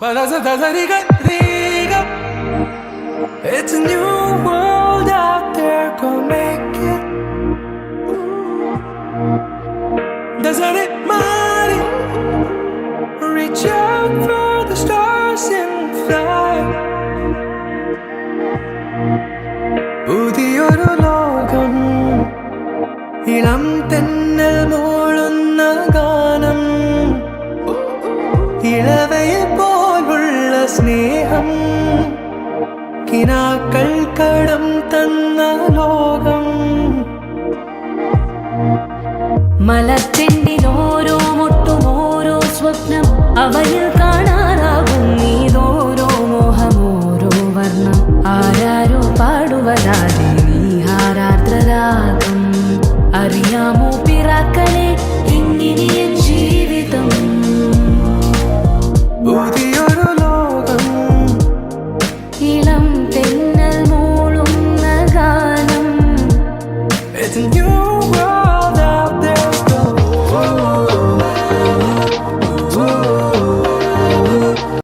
It's a new world out there, go make it. Doesn't it matter? Reach out for the stars and fly. പുതിയൊരു ലോകം, ഇളം തെന്നൽ മൂളുന്ന ഗാനം, ഇളവയെ പോലുള്ള സ്നേഹം, കിനാക്കൾ കടം തന്ന ലോകം. മലച്ചെണ്ടിലോരോ മുട്ടും ഓരോ സ്വപ്നം, അവയിൽ കാണാറാകും നീതോരോ മോഹം, ഓരോ വർണ്ണം. ആരാരോ പാടുവതാതെ നീ ഹാരാർദ്രരാഗം, അറിയാമോ പിറാക്കളെ